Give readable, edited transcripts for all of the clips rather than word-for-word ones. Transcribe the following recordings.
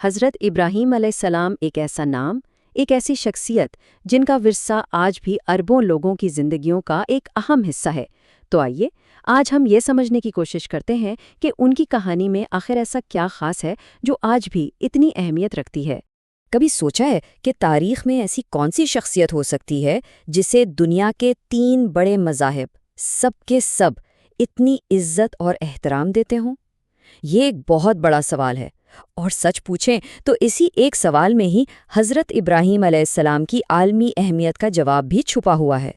حضرت ابراہیم علیہ السلام ایک ایسا نام، ایک ایسی شخصیت جن کا ورثہ آج بھی اربوں لوگوں کی زندگیوں کا ایک اہم حصہ ہے۔ تو آئیے آج ہم یہ سمجھنے کی کوشش کرتے ہیں کہ ان کی کہانی میں آخر ایسا کیا خاص ہے جو آج بھی اتنی اہمیت رکھتی ہے۔ کبھی سوچا ہے کہ تاریخ میں ایسی کون سی شخصیت ہو سکتی ہے جسے دنیا کے 3 بڑے مذاہب سب کے سب اتنی عزت اور احترام دیتے ہوں؟ یہ ایک بہت بڑا سوال ہے، اور سچ پوچھیں تو اسی ایک سوال میں ہی حضرت ابراہیم علیہ السلام کی عالمی اہمیت کا جواب بھی چھپا ہوا ہے۔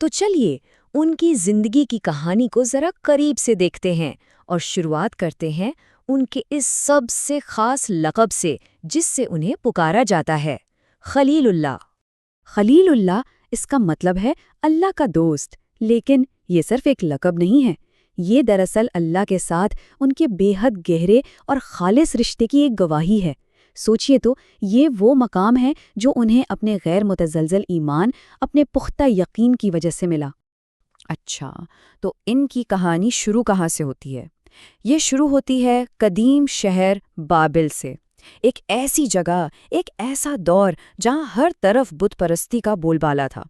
تو چلیے ان کی زندگی کی کہانی کو ذرا قریب سے دیکھتے ہیں اور شروعات کرتے ہیں ان کے اس سب سے خاص لقب سے جس سے انہیں پکارا جاتا ہے، خلیل اللہ۔ خلیل اللہ، اس کا مطلب ہے اللہ کا دوست، لیکن یہ صرف ایک لقب نہیں ہے، یہ دراصل اللہ کے ساتھ ان کے بے حد گہرے اور خالص رشتے کی ایک گواہی ہے۔ سوچئے تو، یہ وہ مقام ہے جو انہیں اپنے غیر متزلزل ایمان، اپنے پختہ یقین کی وجہ سے ملا۔ اچھا، تو ان کی کہانی شروع کہاں سے ہوتی ہے؟ یہ شروع ہوتی ہے قدیم شہر بابل سے، ایک ایسی جگہ، ایک ایسا دور جہاں ہر طرف بت پرستی کا بول بالا تھا۔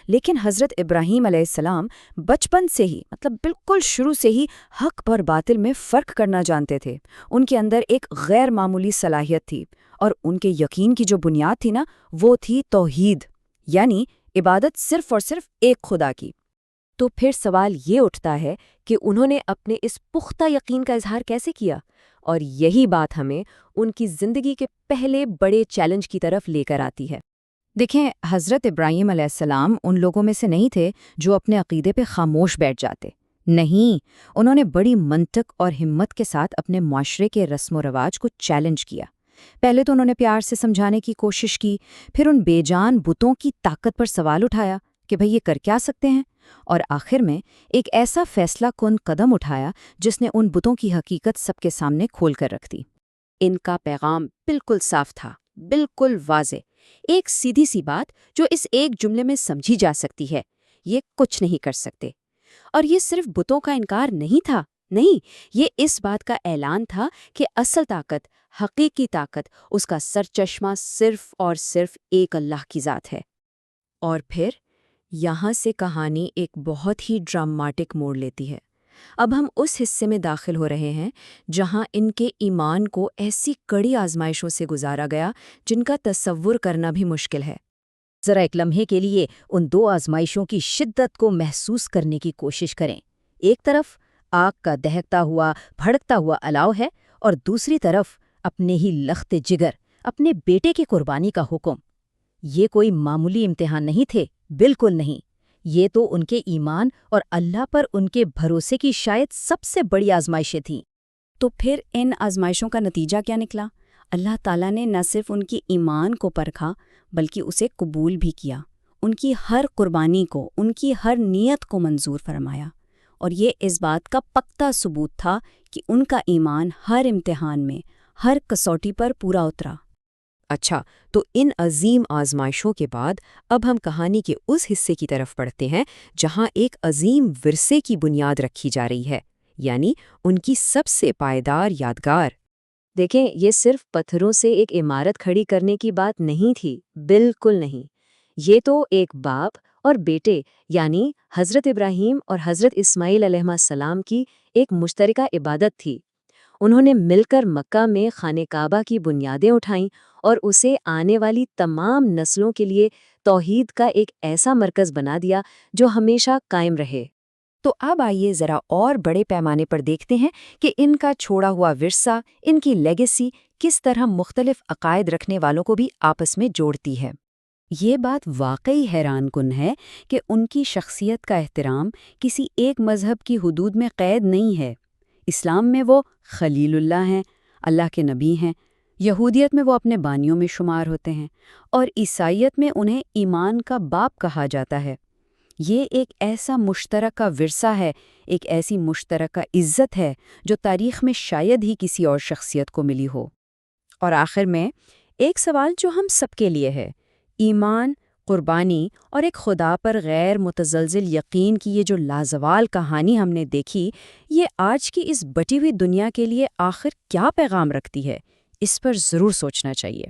لیکن حضرت ابراہیم علیہ السلام بچپن سے ہی، بالکل شروع سے ہی حق اور باطل میں فرق کرنا جانتے تھے۔ ان کے اندر ایک غیر معمولی صلاحیت تھی، اور ان کے یقین کی جو بنیاد تھی نا، وہ تھی توحید، یعنی عبادت صرف اور صرف ایک خدا کی۔ تو پھر سوال یہ اٹھتا ہے کہ انہوں نے اپنے اس پختہ یقین کا اظہار کیسے کیا؟ اور یہی بات ہمیں ان کی زندگی کے پہلے بڑے چیلنج کی طرف لے کر آتی ہے۔ دیکھیں، حضرت ابراہیم علیہ السلام ان لوگوں میں سے نہیں تھے جو اپنے عقیدے پہ خاموش بیٹھ جاتے۔ نہیں، انہوں نے بڑی منطق اور ہمت کے ساتھ اپنے معاشرے کے رسم و رواج کو چیلنج کیا۔ پہلے تو انہوں نے پیار سے سمجھانے کی کوشش کی، پھر ان بے جان بتوں کی طاقت پر سوال اٹھایا کہ بھئی یہ کر کیا سکتے ہیں، اور آخر میں ایک ایسا فیصلہ کن قدم اٹھایا جس نے ان بتوں کی حقیقت سب کے سامنے کھول کر رکھ دی۔ ان کا پیغام بالکل صاف تھا، بالکل واضح، ایک سیدھی سی بات جو اس ایک جملے میں سمجھی جا سکتی ہے: یہ کچھ نہیں کر سکتے۔ اور یہ صرف بتوں کا انکار نہیں تھا، نہیں، یہ اس بات کا اعلان تھا کہ اصل طاقت، حقیقی طاقت، اس کا سرچشمہ صرف اور صرف ایک اللہ کی ذات ہے۔ اور پھر یہاں سے کہانی ایک بہت ہی ڈراماٹک موڑ لیتی ہے۔ اب ہم اس حصے میں داخل ہو رہے ہیں جہاں ان کے ایمان کو ایسی کڑی آزمائشوں سے گزارا گیا جن کا تصور کرنا بھی مشکل ہے۔ ذرا ایک لمحے کے لیے ان 2 آزمائشوں کی شدت کو محسوس کرنے کی کوشش کریں۔ ایک طرف آگ کا دہکتا ہوا، بھڑکتا ہوا الاؤ ہے، اور دوسری طرف اپنے ہی لخت جگر، اپنے بیٹے کی قربانی کا حکم۔ یہ کوئی معمولی امتحان نہیں تھے، بالکل نہیں۔ یہ تو ان کے ایمان اور اللہ پر ان کے بھروسے کی شاید سب سے بڑی آزمائشیں تھیں۔ تو پھر ان آزمائشوں کا نتیجہ کیا نکلا؟ اللہ تعالیٰ نے نہ صرف ان کی ایمان کو پرکھا بلکہ اسے قبول بھی کیا، ان کی ہر قربانی کو، ان کی ہر نیت کو منظور فرمایا، اور یہ اس بات کا پختہ ثبوت تھا کہ ان کا ایمان ہر امتحان میں، ہر کسوٹی پر پورا اترا۔ اچھا، تو ان عظیم آزمائشوں کے بعد اب ہم کہانی کے اس حصے کی طرف بڑھتے ہیں جہاں ایک عظیم ورثے کی بنیاد رکھی جا رہی ہے، یعنی ان کی سب سے پائیدار یادگار۔ دیکھیں، یہ صرف پتھروں سے ایک عمارت کھڑی کرنے کی بات نہیں تھی، بالکل نہیں۔ یہ تو ایک باپ اور بیٹے، یعنی حضرت ابراہیم اور حضرت اسماعیل علیہ السلام کی ایک مشترکہ عبادت تھی۔ انہوں نے مل کر مکہ میں خانہ کعبہ کی بنیادیں اٹھائیں اور اسے آنے والی تمام نسلوں کے لیے توحید کا ایک ایسا مرکز بنا دیا جو ہمیشہ قائم رہے۔ تو اب آئیے ذرا اور بڑے پیمانے پر دیکھتے ہیں کہ ان کا چھوڑا ہوا ورثہ، ان کی لیگیسی کس طرح مختلف عقائد رکھنے والوں کو بھی آپس میں جوڑتی ہے۔ یہ بات واقعی حیران کن ہے کہ ان کی شخصیت کا احترام کسی ایک مذہب کی حدود میں قید نہیں ہے۔ اسلام میں وہ خلیل اللہ ہیں، اللہ کے نبی ہیں، یہودیت میں وہ اپنے بانیوں میں شمار ہوتے ہیں، اور عیسائیت میں انہیں ایمان کا باپ کہا جاتا ہے۔ یہ ایک ایسا مشترکہ ورثہ ہے، ایک ایسی مشترکہ عزت ہے جو تاریخ میں شاید ہی کسی اور شخصیت کو ملی ہو۔ اور آخر میں ایک سوال جو ہم سب کے لیے ہے: ایمان، قربانی اور ایک خدا پر غیر متزلزل یقین کی یہ جو لازوال کہانی ہم نے دیکھی، یہ آج کی اس بٹی ہوئی دنیا کے لیے آخر کیا پیغام رکھتی ہے؟ اس پر ضرور سوچنا چاہیے۔